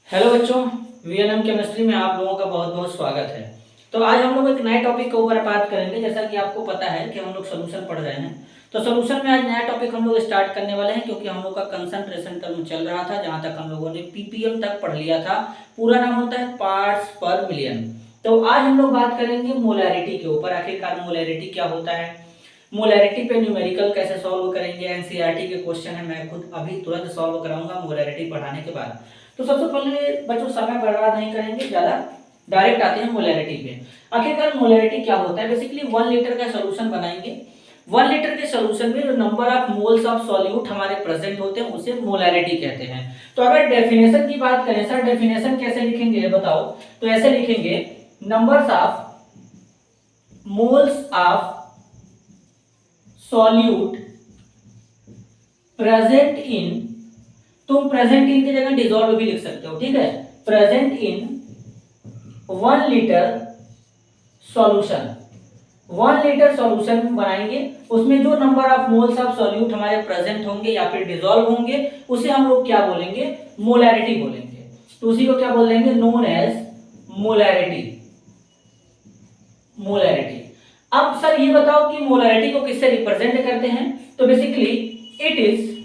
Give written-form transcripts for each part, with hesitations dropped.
Hello बच्चों, VNM chemistry में आप लोगों का बहुत बहुत स्वागत है। तो आज हम लोग एक नए टॉपिक के ऊपर बात करेंगे। जैसा कि आपको पता है कि हम लोग सोल्यूशन पढ़ रहे हैं, तो सोल्यूशन में आज नया टॉपिक हम लोग स्टार्ट करने वाले हैं, क्योंकि हम लोग का कंसंट्रेशन टर्म चल रहा था, जहां तक हम लोगों ने पीपीएम तक पढ़ लिया था। पूरा नाम होता है पार्ट्स पर मिलियन। तो आज हम लोग बात करेंगे मोलैरिटी के ऊपर। आखिरकार मोलैरिटी क्या होता है, मोलैरिटी पे न्यूमेरिकल कैसे सॉल्व करेंगे। एनसीईआरटी के क्वेश्चन है, मैं खुद अभी तुरंत सॉल्व कराऊंगा मोलैरिटी पढ़ाने के बाद। तो सबसे पहले बच्चों समय बर्बाद नहीं करेंगे ज्यादा, डायरेक्ट आते हैं मोलैरिटी पे। आखिरकार मोलैरिटी क्या होता है। बेसिकली 1 लीटर का सॉल्यूशन बनाएंगे। 1 लीटर के सॉल्यूशन में जो number of moles of solute हमारे प्रेजेंट होते हैं उसे मोलैरिटी कहते हैं। तो अगर डेफिनेशन की बात करें, सर डेफिनेशन कैसे लिखेंगे ये बताओ। तो ऐसे लिखेंगे, numbers of moles of solute present in, तुम प्रेजेंट इन की जगह डिसॉल्व भी लिख सकते हो, ठीक है। Present in 1 litre solution, 1 litre solution बनाएंगे। उसमें जो number of moles of solute हमारे प्रेजेंट होंगे या फिर डिसॉल्व होंगे उसे हम लोग क्या बोलेंगे, मोलैरिटी बोलेंगे। तो उसी को क्या बोल देंगे, नोन एज मोलैरिटी। मोलैरिटी। अब सर ये बताओ कि मोलैरिटी को किससे रिप्रेजेंट करते हैं। तो basically it is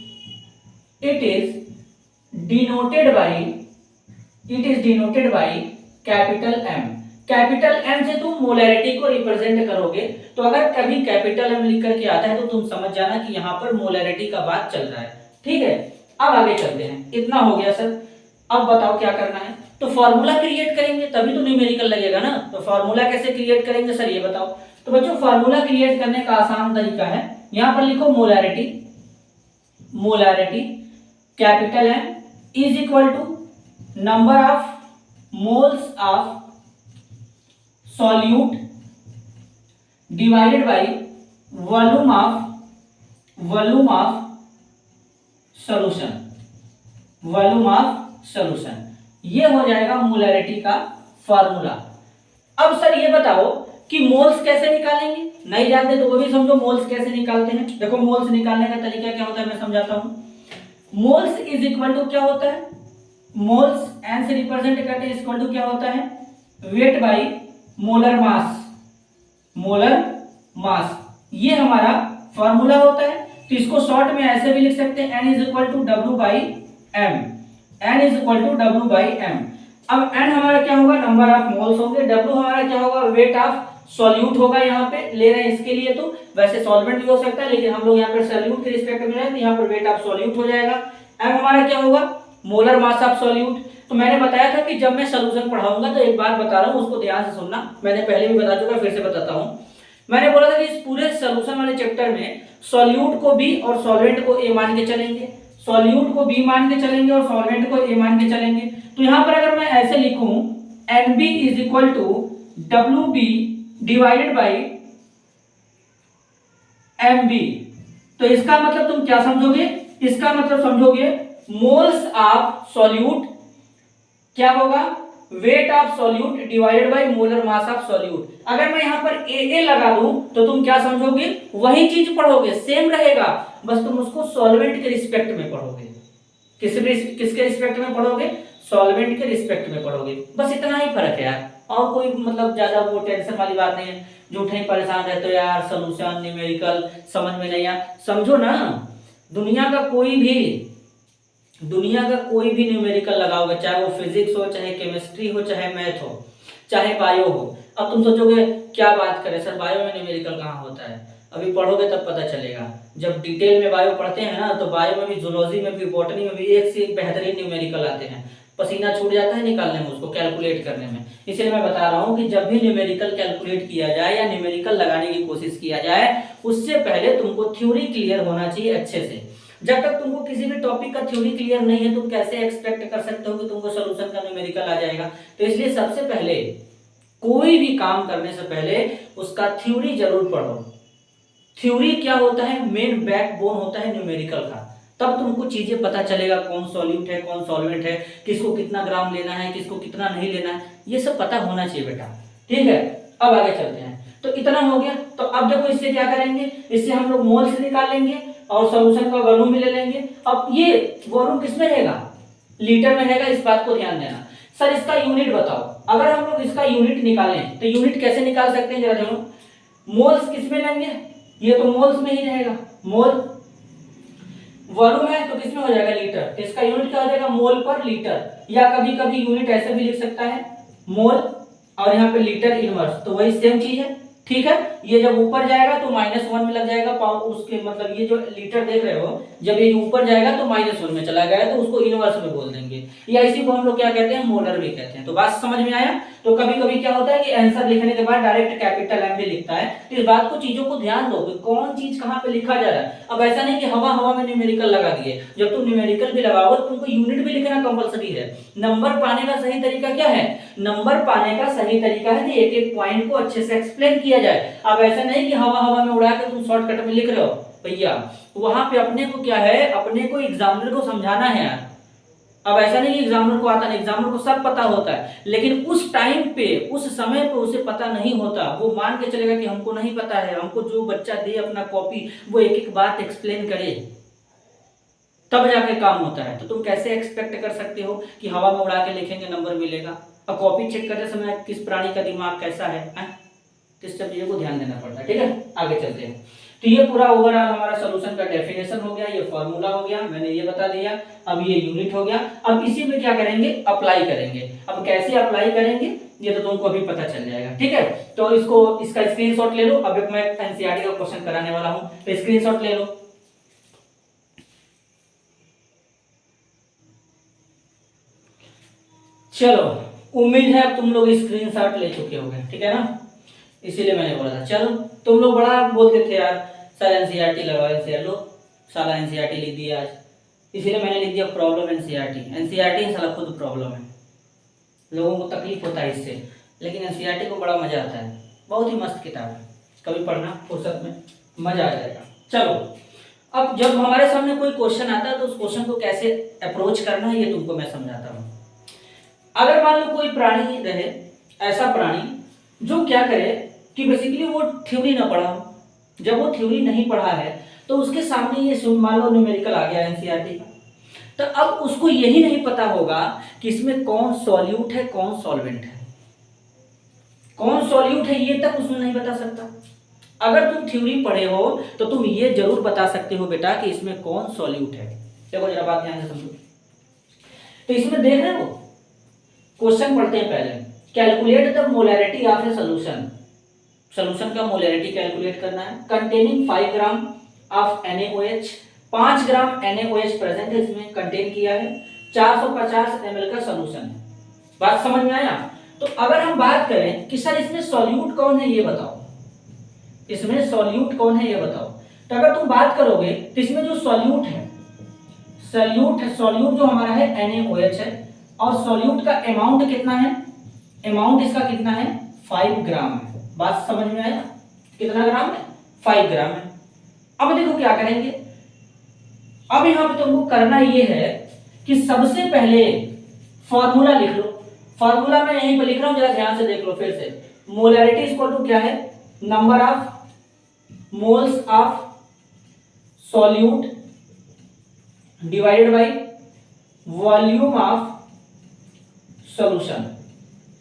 denoted by capital M. Capital M से तुम मोलैरिटी को रिप्रेजेंट करोगे। तो अगर कभी कैपिटल एम लिख करके आता है तो तुम समझ जाना कि यहां पर मोलैरिटी का बात चल रहा है, ठीक है। अब आगे चलते हैं। इतना हो गया सर। अब बताओ क्या करना है। तो फॉर्मूला क्रिएट करेंगे तभी तो न्यूमेरिकल लगेगा ना। तो फॉर्मूला कैसे क्रिएट करेंगे सर ये बताओ। तो बच्चों फॉर्मूला क्रिएट करने का आसान तरीका है, यहां पर लिखो molarity capital M is equal to number of moles of solute divided by volume of solution. ये हो जाएगा मोलैरिटी का फॉर्मूला। अब सर ये बताओ कि मोल्स कैसे निकालेंगे। नहीं जानते तो वो भी समझो मोल्स कैसे निकालते हैं। देखो मोल्स निकालने का तरीका क्या होता है मैं समझाता हूं। मोल्स इज इक्वल टू क्या होता है, मोल्स एन से रिप्रेजेंट करते हैं, इक्वल टू क्या होता है, वेट बाई मोलर मास। ये हमारा फॉर्मूला होता है। तो इसको शॉर्ट में ऐसे भी लिख सकते हैं, n is equal to W by M. अब n हमारा क्या होगा, नंबर ऑफ मोल्स होंगे। w हमारा क्या होगा, वेट ऑफ सॉल्यूट होगा। यहाँ पे ले रहे हैं इसके लिए, तो वैसे सॉल्वेंट भी हो सकता है लेकिन हम लोग यहाँ पे सॉल्यूट के रिस्पेक्ट में हैं तो यहाँ पर वेट ऑफ सॉल्यूट हो जाएगा। m हमारा क्या होगा, मोलर मास ऑफ सॉल्यूट। तो मैंने बताया था कि जब मैं सॉल्यूशन पढ़ाऊंगा तो एक बार बता रहा हूँ, उसको ध्यान से सुनना। मैंने पहले भी बता चुका, फिर से बताता हूँ। मैंने बोला था कि इस पूरे सॉल्यूशन वाले चैप्टर में सॉल्यूट को बी और सॉल्वेंट को ए मान के चलेंगे, सॉल्यूट को बी मान के चलेंगे और सॉल्वेंट को ए मान के चलेंगे। तो यहां पर अगर मैं ऐसे लिखूं, NB is equal to WB divided by MB, तो इसका मतलब तुम क्या समझोगे, इसका मतलब समझोगे मोल्स ऑफ सॉल्यूट क्या होगा, weight of solute divided by molar mass of solute. अगर मैं यहां पर ए लगा दूं तो तुम क्या समझोगे, वही चीज पढ़ोगे, सेम रहेगा, बस तुम उसको सॉल्वेंट के रिस्पेक्ट में पढ़ोगे। किसके रिस्पेक्ट में पढ़ोगे, सॉल्वेंट के रिस्पेक्ट में पढ़ोगे। बस इतना ही फर्क है यार, और कोई मतलब ज्यादा वो टेंशन वाली बात नहीं है। झूठे ही परेशान रहते हो यार, सॉल्यूशन न्यूमेरिकल समझ में नहीं आया। समझो ना, दुनिया का कोई भी न्यूमेरिकल लगाओगे, चाहे वो फिजिक्स हो, चाहे केमिस्ट्री हो, चाहे मैथ हो, चाहे बायो हो। अब तुम सोचोगे क्या बात करें सर, बायो में न्यूमेरिकल कहाँ होता है। अभी पढ़ोगे तब पता चलेगा। जब डिटेल में बायो पढ़ते हैं ना, तो बायो में भी, जूलॉजी में भी, बॉटनी में भी एक से एक बेहतरीन न्यूमेरिकल आते हैं। पसीना छूट जाता है निकालने में, उसको कैलकुलेट करने में। इसलिए मैं बता रहा हूँ कि जब भी न्यूमेरिकल कैलकुलेट किया जाए या न्यूमेरिकल लगाने की कोशिश किया जाए, उससे पहले तुमको थ्योरी क्लियर होना चाहिए अच्छे से। जब तक तुमको किसी भी टॉपिक का थ्योरी क्लियर नहीं है, तुम कैसे एक्सपेक्ट कर सकते हो कि तुमको सॉल्यूशन का न्यूमेरिकल आ जाएगा। तो इसलिए सबसे पहले कोई भी काम करने से पहले उसका थ्योरी जरूर पढ़ो। थ्योरी क्या होता है, मेन बैकबोन होता है न्यूमेरिकल का। तब तुमको चीजें पता चलेगा, कौन सॉल्यूट है, कौन सॉल्वेंट है, किसको कितना ग्राम लेना है, किसको कितना नहीं लेना है, ये सब पता होना चाहिए बेटा, ठीक है। अब आगे चलते हैं। तो इतना हो गया। तो अब देखो इससे क्या करेंगे, इससे हम लोग मोल से निकाल लेंगे और सॉल्यूशन का वॉल्यूम भी ले लेंगे। अब ये वॉल्यूम किसमें रहेगा, लीटर में रहेगा, इस बात को ध्यान देना। सर इसका यूनिट बताओ। अगर हम लोग इसका यूनिट निकालें तो यूनिट कैसे निकाल सकते हैं जरा देखो। मोल्स किस में लेंगे, ये तो मोल्स में ही रहेगा, मोल। वॉल्यूम है तो किसमें हो जाएगा, लीटर, तो इसका यूनिट क्या हो जाएगा, मोल पर लीटर। या कभी कभी यूनिट ऐसे भी लिख सकता है, मोल और यहाँ पे लीटर इनवर्स, तो वही सेम चीज है, ठीक है। ये जब ऊपर जाएगा तो -1 में लग जाएगा उसके, मतलब ये जो लीटर देख रहे हो जब ये ऊपर जाएगा तो -1 में चला गया तो उसको इनवर्स में बोल देंगे, या इसी को हम लोग क्या कहते हैं, मोलर भी कहते हैं। तो बात समझ में आया। तो कभी कभी क्या होता है कि आंसर लिखने के बाद डायरेक्ट कैपिटल एम भी लिखता है, तो इस बात को, चीजों को ध्यान दो कि कौन चीज कहाँ पे लिखा जा रहा है। अब ऐसा नहीं कि हवा हवा में न्यूमेरिकल लगा दिए, जब तुम न्यूमेरिकल भी लगाओ तो तुमको यूनिट भी लिखना कंपलसरी है। नंबर पाने का सही तरीका क्या है, नंबर पाने का सही तरीका है कि एक एक पॉइंट को अच्छे से एक्सप्लेन किया जाए। अब ऐसा नहीं कि हवा हवा में उड़ा के तुम शॉर्टकट में लिख रहे हो भैया, वहां पे अपने को क्या है, अपने को एग्जामिनर को समझाना है यार। अब ऐसा नहीं कि एग्जामिनर को आता नहीं, एग्जामिनर को सब पता होता है, लेकिन उस टाइम पे, उस समय पे उसे पता नहीं होता। वो मान के चलेगा कि हमको नहीं पता है, हमको जो बच्चा दे अपना कॉपी वो एक एक बात एक्सप्लेन करे, तब जाके काम होता है। तो तुम कैसे एक्सपेक्ट कर सकते हो कि हवा में उड़ा के लिखेंगे नंबर मिलेगा। और कॉपी चेक करते समय किस प्राणी का दिमाग कैसा है, तो इस सब चीजों को ध्यान देना पड़ता है, ठीक है। आगे चलते हैं। तो ये पूरा ओवरऑल हमारा सॉल्यूशन का डेफिनेशन हो गया, ये फॉर्मूला हो गया, मैंने ये बता दिया। अब ये यूनिट हो गया। अब इसी में क्या करेंगे, अप्लाई करेंगे। अब कैसे अप्लाई करेंगे ये तो तुमको अभी पता चल जाएगा, ठीक है। तो इसका स्क्रीनशॉट ले लो। अब मैं एनसीईआरटी का क्वेश्चन कराने वाला हूं, तो स्क्रीनशॉट ले लो। चलो, उम्मीद है अब तुम लोग स्क्रीनशॉट ले चुके होंगे, ठीक है ना, इसीलिए मैंने बोला था। चलो, तुम लोग बड़ा बोलते थे यार सर एनसीईआरटी लगाओ, एनसीईआरटी लो, साला एनसीईआरटी लिख दिया आज, इसीलिए मैंने लिख दिया प्रॉब्लम एनसीईआरटी। एनसीईआरटी साला खुद प्रॉब्लम है, लोगों को तकलीफ होता है इससे, लेकिन एनसीईआरटी को बड़ा मजा आता है, बहुत ही मस्त किताब है, कभी पढ़ना फुर्सत में, मजा आ जाएगा। चलो, अब जब हमारे सामने कोई क्वेश्चन आता है तो उस क्वेश्चन को कैसे अप्रोच करना है ये तुमको मैं समझाता हूँ। अगर मान लो कोई प्राणी रहे, ऐसा प्राणी जो क्या करे कि बेसिकली वो थ्योरी ना पढ़ा, जब वो थ्योरी नहीं पढ़ा है तो उसके सामने ये मान लो न्यूमेरिकल आ गया एनसीईआरटी का, तो अब उसको यही नहीं पता होगा कि इसमें कौन सॉल्यूट है कौन सॉल्वेंट है, कौन सॉल्यूट है ये तक उसमें नहीं बता सकता। अगर तुम थ्योरी पढ़े हो तो तुम ये जरूर बता सकते हो बेटा कि इसमें कौन सॉल्यूट है। देखो जरा बात ध्यान से समझो। तो इसमें देख रहे हो, क्वेश्चन पढ़ते हैं पहले, calculate the molarity of A solution. Solution का मोलैरिटी कैलकुलेट करना है। Containing 5 gram of NaOH, 5 gram NaOH present है, इसमें कंटेन किया है। 450 ml का सॉल्यूशन है। बात समझ में आया। तो अगर हम बात करें कि सर इसमें सॉल्यूट कौन है ये बताओ, इसमें सॉल्यूट कौन है ये बताओ, तो अगर तुम बात करोगे तो इसमें जो सॉल्यूट है, सॉल्यूट जो हमारा है NaOH है, और सॉल्यूट का अमाउंट कितना है, अमाउंट इसका कितना है 5 ग्राम है। बात समझ में आया, कितना ग्राम है 5 ग्राम है। अब देखो क्या करेंगे, अब यहां पे तुमको करना ये है कि सबसे पहले फॉर्मूला लिख लो। फॉर्मूला मैं यहीं पे लिख रहा हूं, जरा ध्यान से देख लो फिर से। मोलैरिटी इक्वल टू क्या है, number of moles of solute divided by volume of solution,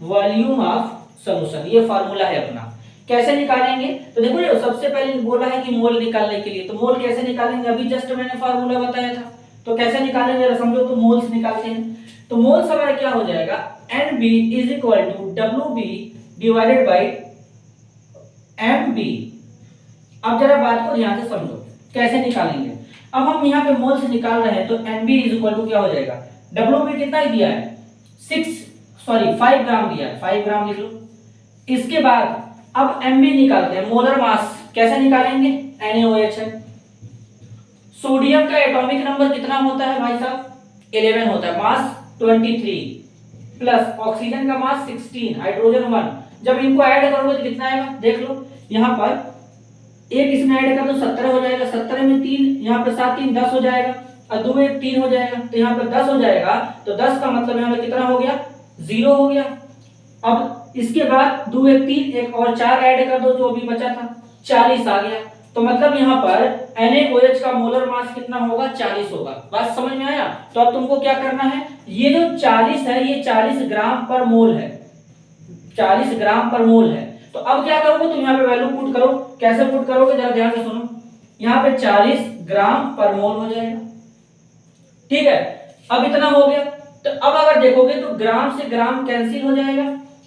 volume of solution, ये फार्मूला है अपना। कैसे निकालेंगे, तो देखो ये सबसे पहले बोला है कि मोल निकालने के लिए, तो मोल कैसे निकालेंगे, अभी जस्ट मैंने फार्मूला बताया था, तो कैसे निकालेंगे जरा समझो। तो मोल्स निकालते हैं, तो मोल्स हमारा क्या हो जाएगा, NB is equal to WB divided by MB। अब जरा बात को ध्यान से समझो कैसे निकालेंगे। अब हम यहाँ पे मोल्स निकाल रहे हैं, तो NB इज इक्वल टू क्या हो जाएगा, WB कितना ही दिया है 5 ग्राम दिया है, 5 ग्राम लिख लो। इसके बाद अब MB निकालते हैं, मोलर मास कैसे निकालेंगे, NaOH है। सोडियम का एटॉमिक नंबर कितना होता है भाई साहब 11 होता है, मास 23 प्लस ऑक्सीजन का मास 16, हाइड्रोजन 1। जब इनको ऐड करोगे तो कितना आएगा देख लो, यहाँ पर एक इसमें ऐड कर दो 17 हो जाएगा, 17 में 3, यहाँ पे 7 3 10 हो जाएगा, और 2 1 3 हो जाएगा, तो यहाँ पे 10 हो जाएगा। तो 10 का मतलब यहाँ पे कितना हो गया 0 हो गया। अब इसके बाद 2 1 3 एक और 4 ऐड कर दो, जो अभी बचा था 40 आ गया। तो मतलब यहाँ पर NaOH का मोलर मास कितना होगा, 40 होगा। बात समझ में आया? तो अब तुमको क्या करना है, ये जो 40 है ये 40 ग्राम पर मोल है, 40 ग्राम पर मोल है। तो अब क्या करोगे तुम, यहाँ पे वैल्यू पुट करो। कैसे पुट करोगे जरा ध्यान से सुनो। यहाँ पे 40 ग्राम पर मोल हो जाएगा, ठीक है। अब इतना हो गया। तो अब अगर देखोगे तो ग्राम से ग्राम कैंसिल हो जाएगा।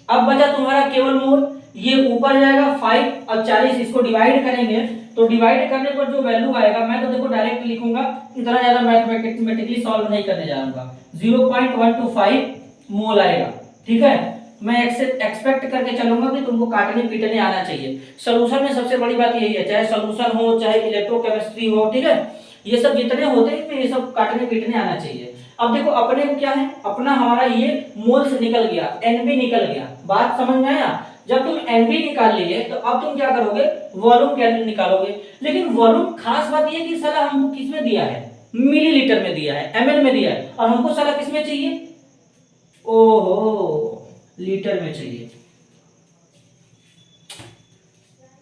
अब बचा तुम्हारा केवल मोल। ये ऊपर जाएगा 5 और 40, इसको डिवाइड करेंगे तो डिवाइड करने पर जो वैल्यू आएगा, मैं तो देखो डायरेक्ट लिखूंगा, इतना ज्यादा मैथमेटिकली सॉल्व नहीं करने जा रहा हूँ। 0.125 मोल आएगा, ठीक है। मैं एक्सपेक्ट करके चलूंगा कि तुमको काटने पीटने आना चाहिए। सॉल्यूशन में सबसे बड़ी बात यही है, चाहे सॉल्यूशन हो चाहे इलेक्ट्रोकेमिस्ट्री हो, ठीक है, ये सब जितने होते हैं ये सब काटने पीटने आना चाहिए। अब देखो अपने को क्या है, अपना हमारा ये मोल से निकल गया, NB निकल गया। बात समझ में आया? जब तुम NB निकाल लिए तो अब तुम क्या करोगे, वॉल्यूम कैसे निकालोगे। लेकिन वॉल्यूम खास बात ये कि साला हमको किसमें दिया है, मिलीलीटर में दिया है, ml में दिया है, और हमको साला किसमें चाहिए, ओहो लीटर में चाहिए।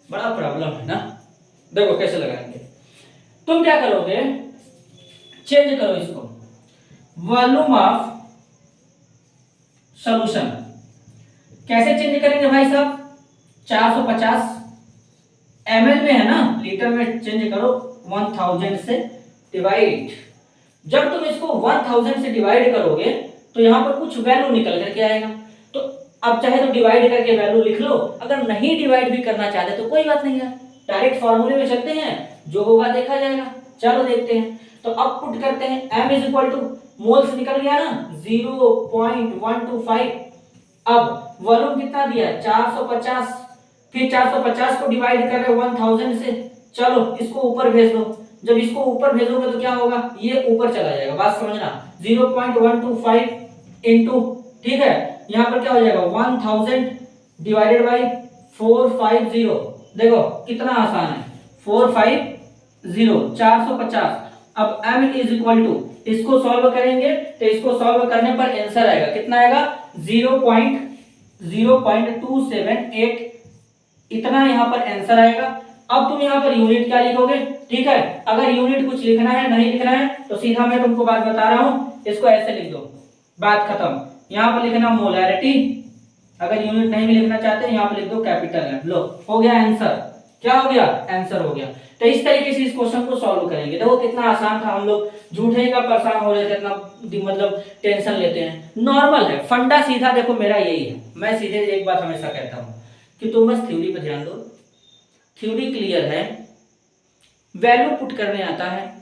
बड़ा प्रॉब्लम है ना। देखो कैसे लगाएंगे, तुम क्या करोगे, चेंज करो इसको, वॉल्यूम ऑफ सॉल्यूशन। कैसे चेंज करेंगे भाई साहब, 450 ml में है ना, लीटर में चेंज करो, 1000 से डिवाइड। जब तुम इसको 1000 से डिवाइड करोगे तो यहां पर कुछ वैल्यू निकल करके आएगा। तो अब चाहे तो डिवाइड करके वैल्यू लिख लो, अगर नहीं डिवाइड भी करना चाहते तो कोई बात नहीं है, डायरेक्ट फॉर्मूले में चलते हैं, जो होगा देखा जाएगा। चलो देखते हैं। तो अब पुट करते हैं, m इज इक्वल टू, मोल से निकल गया ना 0.125। अब वॉल्यूम कितना दिया है, 450, फिर 450 को डिवाइड कर रहे 1000 से। चलो इसको ऊपर भेज दो। जब इसको ऊपर भेजोगे तो क्या होगा, ये ऊपर चला जाएगा। बात समझना, 0.125 इंटू, ठीक है, यहाँ पर क्या हो जाएगा 1000 डिवाइडेड बाई 450। देखो कितना आसान है, 450 450। अब m इज इक्वल टू, इसको सॉल्व करेंगे तो इसको सॉल्व करने पर आंसर आएगा, कितना आएगा 0.0278, इतना यहाँ पर आंसर आएगा। अब तुम यहाँ पर यूनिट क्या लिखोगे, ठीक है। अगर यूनिट कुछ लिखना है नहीं लिखना है तो सीधा मैं तुमको बात बता रहा हूँ, इसको ऐसे लिख दो, बात खत्म। यहाँ पर लिखना मोलैरिटी, अगर यूनिट नहीं भी लिखना चाहते यहाँ पर लिख दो कैपिटल M। लो हो गया आंसर, क्या हो गया, आंसर हो गया। तो इस तरीके से इस क्वेश्चन को सॉल्व करेंगे। देखो कितना आसान था, हम लोग झूठे का परेशान हो रहे थे, इतना मतलब टेंशन लेते हैं। नॉर्मल है, फंडा सीधा देखो मेरा यही है। मैं सीधे एक बात हमेशा कहता हूँ कि तुम बस थ्योरी पर ध्यान दो, थ्योरी क्लियर है, वैल्यू पुट करने आता है।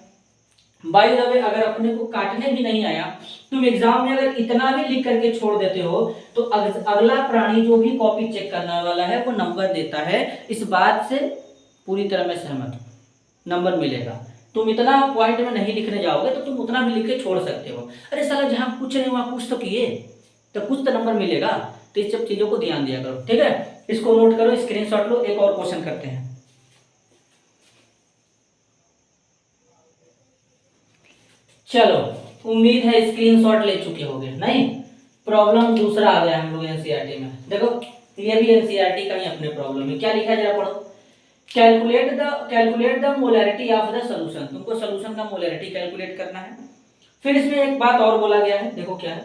बाय द वे अगर अपने को काटने भी नहीं आया, तुम एग्जाम में अगर इतना भी लिख करके छोड़ देते हो तो अगला प्राणी जो भी कॉपी चेक करने वाला है वो नंबर देता है। इस बात से पूरी तरह मैं सहमत हूँ, नंबर मिलेगा। तुम इतना पॉइंट में नहीं लिखने जाओगे तो तुम उतना भी लिख के छोड़ सकते हो। अरे साला जहां कुछ नहीं वहां कुछ तो किए, तो कुछ तो नंबर मिलेगा। तो इस सब चीजों को ध्यान दिया करो, ठीक है। इसको नोट करो, स्क्रीनशॉट लो। एक और क्वेश्चन करते हैं। चलो उम्मीद है स्क्रीनशॉट ले चुके होंगे। नहीं, प्रॉब्लम दूसरा आ गया हम लोग एनसीईआरटी में। देखो ये भी एनसीईआरटी का ही अपने प्रॉब्लम है। क्या लिखा जरा पढ़ो, calculate the molarity of the solution. तुमको सॉल्यूशन का मोलैरिटी कैलकुलेट करना है। फिर इसमें एक बात और बोला गया है, देखो क्या है,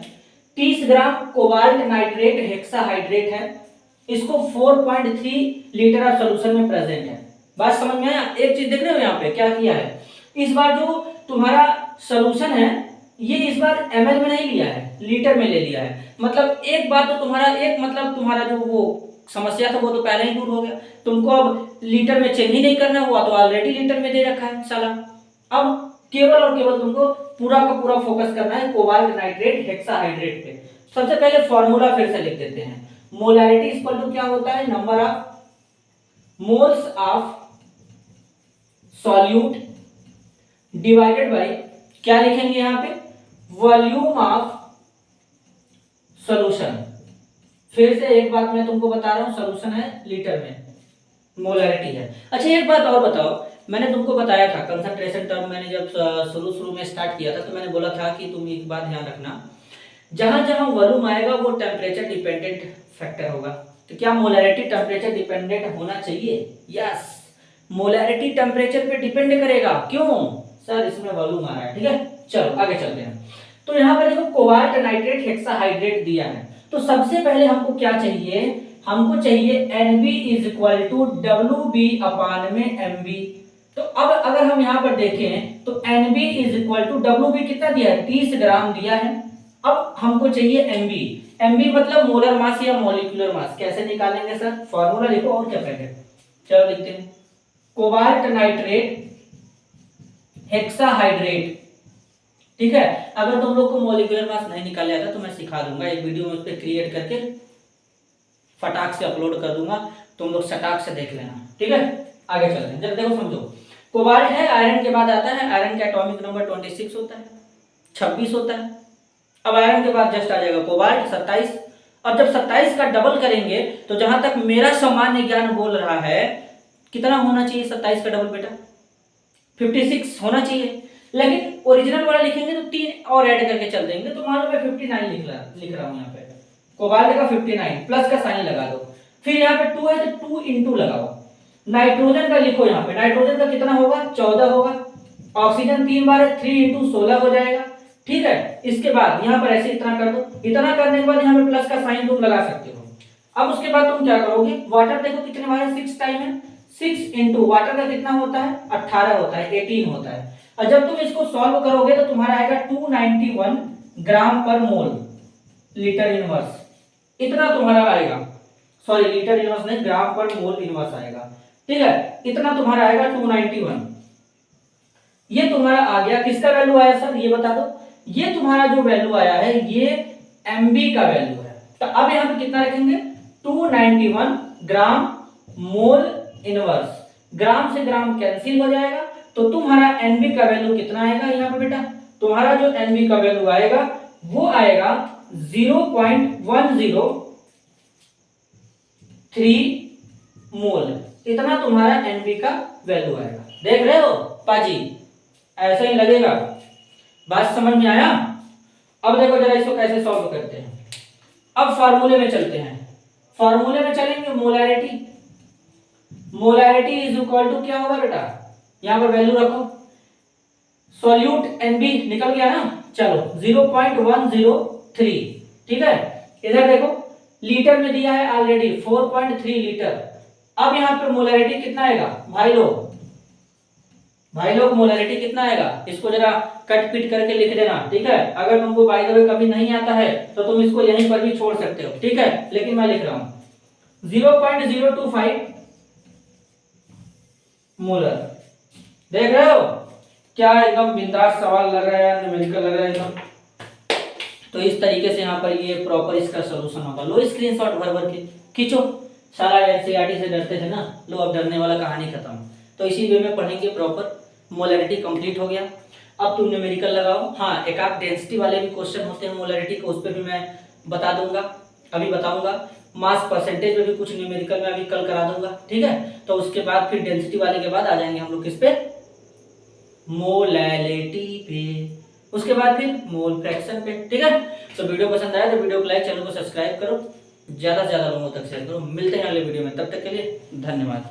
30 ग्राम कोबाल्ट नाइट्रेट हेक्साहाइड्रेट है, इसको 4.3 लीटर ऑफ सॉल्यूशन में प्रेजेंट है। बात समझ में आया? एक चीज देख रहे हो यहाँ पे क्या किया है, इस बार जो तुम्हारा सॉल्यूशन है ये इस बार ml में नहीं लिया है, लीटर में ले लिया है। मतलब एक बात तो तुम्हारा जो वो समस्या था वो तो पहले ही दूर हो गया। तुमको अब लीटर में चेंज ही नहीं करना हुआ, तो ऑलरेडी लीटर में दे रखा है साला। अब केवल और केवल तुमको पूरा का पूरा फोकस करना है कोबाल्ट नाइट्रेट हेक्साहाइड्रेट पे। सबसे पहले फॉर्मूला फिर से लिख देते हैं। मोलैरिटी इक्वल टू क्या होता है, number of moles of solute divided bye, क्या लिखेंगे यहाँ पे, वॉल्यूम ऑफ सॉल्यूशन। फिर से एक बात मैं तुमको बता रहा हूं, सॉल्यूशन है लीटर में, मोलैरिटी है। अच्छा एक बात और बताओ, मैंने तुमको बताया था कंसंट्रेशन टर्म, मैंने जब शुरू में स्टार्ट किया था तो मैंने बोला था कि तुम एक बात ध्यान रखना, जहां जहां वॉल्यूम आएगा वो टेम्परेचर डिपेंडेंट फैक्टर होगा। तो क्या मोलैरिटी टेम्परेचर डिपेंडेंट होना चाहिए? यस, मोलैरिटी टेम्परेचर पे डिपेंड करेगा। क्यों सर, इसमें वॉल्यूम आ रहा है। ठीक है, चलो आगे चलते हैं। तो यहाँ पर देखो कोबाल्ट नाइट्रेट हेक्साहाइड्रेट दिया है, तो सबसे पहले हमको क्या चाहिए, हमको चाहिए Nb is equal to WB upon में Mb। तो अब अगर हम यहाँ पर देखें तो Nb is equal to WB कितना दिया है, 30 ग्राम दिया है। अब हमको चाहिए Mb मतलब मोलर मास या मॉलिक्यूलर मास। कैसे निकालेंगे सर, फॉर्मूला लिखो और क्या करेंगे, चलो लिखते हैं। कोबाल्ट नाइट्रेट हेक्साहाइड्रेट, ठीक है। अगर तुम लोग को मॉलिक्यूलर मास नहीं निकाले आता तो मैं सिखा दूंगा, एक वीडियो में उस पर क्रिएट करके फटाक से अपलोड कर दूंगा, तुम लोग सटाक से देख लेना। ठीक है, आगे चलते हैं। जरा देखो समझो, कोबाल्ट है, आयरन के बाद आता है, आयरन का एटॉमिक नंबर 26 होता है, 26 होता है। अब आयरन के बाद जस्ट आ जाएगा कोबाल्ट 27। अब जब 27 का डबल करेंगे तो जहां तक मेरा सामान्य ज्ञान बोल रहा है, कितना होना चाहिए 27 का डबल बेटा, 56 होना चाहिए। लेकिन ओरिजिनल वाला लिखेंगे तो 3 और ऐड करके चल देंगे, तो मान लो मैं 59 लिख रहा हूं यहाँ पे, कोबाल्ट का 59 प्लस का साइन लगा दो, फिर यहाँ पे 2 है तो 2 इंटू लगाओ। नाइट्रोजन का लिखो, यहाँ पे नाइट्रोजन का कितना होगा, 14 होगा। ऑक्सीजन 3 बार है, 3 इंटू 16 हो जाएगा। ठीक है, इसके बाद यहाँ पर ऐसे इतना कर दो, इतना करने के बाद यहाँ पे प्लस का साइन तुम लगा सकते हो। अब उसके बाद तुम क्या करोगे, वाटर देखो कितने बार है, 6 टाइम है, 6 इंटू वाटर का कितना होता है, 18 होता है, 18 होता है। और जब तुम इसको सॉल्व करोगे तो तुम्हारा आएगा 291 ग्राम पर मोल लीटर इनवर्स, इतना तुम्हारा आएगा। सॉरी लीटर इनवर्स नहीं, ग्राम पर मोल इनवर्स आएगा। ठीक है, इतना तुम्हारा आएगा 291। ये तुम्हारा आ गया, किसका वैल्यू आया सर ये बता दो। ये तुम्हारा जो वैल्यू आया है ये Mb का वैल्यू है। तो अब यहाँ पे कितना रखेंगे, 291 ग्राम मोल इनवर्स, ग्राम से ग्राम कैंसिल हो जाएगा, तो तुम्हारा Nb का वैल्यू कितना आएगा यहाँ पे बेटा, तुम्हारा जो Nb का वैल्यू आएगा वो आएगा 0.103 मोल, इतना तुम्हारा Nb का वैल्यू आएगा। देख रहे हो पाजी, ऐसा ही लगेगा। बात समझ में आया। अब देखो जरा इसको कैसे सॉल्व करते हैं। अब फार्मूले में चलते हैं, फार्मूले में चलेंगे। मोलैरिटी इज इक्वल टू क्या होगा बेटा, यहां पर वैल्यू रखो, सॉल्यूट Nb निकल गया ना, चलो 0.103। ठीक है, इधर देखो लीटर में दिया है ऑलरेडी 4.3 लीटर। अब यहां पे मोलैरिटी कितना आएगा भाई लोग मोलैरिटी कितना आएगा, इसको जरा कट पिट करके लिख देना। ठीक है, अगर तुमको बाय द वे कभी नहीं आता है तो तुम इसको यहीं पर भी छोड़ सकते हो। ठीक है, लेकिन मैं लिख रहा हूं 0.025 मोलर। देख रहे हो क्या एकदम बिंदास सवाल लग रहा है, न्यूमेरिकल लग रहा है एकदम। तो इस तरीके से यहाँ पर ये प्रॉपर इसका सोल्यूशन होगा। लो स्क्रीनशॉट भर भर के खींचो, सारा एनसीईआरटी से डरते थे ना, लो अब डरने वाला कहानी खत्म। तो इसी वे में पढ़ेंगे प्रॉपर। मोलैरिटी कंप्लीट हो गया, अब तुम न्यूमेरिकल लगाओ। हाँ, एक आध डेंसिटी वाले भी क्वेश्चन होते हैं मोलैरिटी को, उस पर भी मैं बता दूंगा, अभी बताऊंगा। मास परसेंटेज में भी कुछ न्यूमेरिकल में अभी कल करा दूंगा। ठीक है, तो उसके बाद फिर डेंसिटी वाले के बाद आ जाएंगे हम लोग किस पे, मोलैरिटी पे, उसके बाद फिर मोल फ्रैक्शन पे। ठीक है, तो वीडियो पसंद आया तो वीडियो को लाइक, चैनल को सब्सक्राइब करो, ज्यादा से ज्यादा लोगों तक शेयर करो। मिलते हैं अगले वीडियो में, तब तक के लिए धन्यवाद।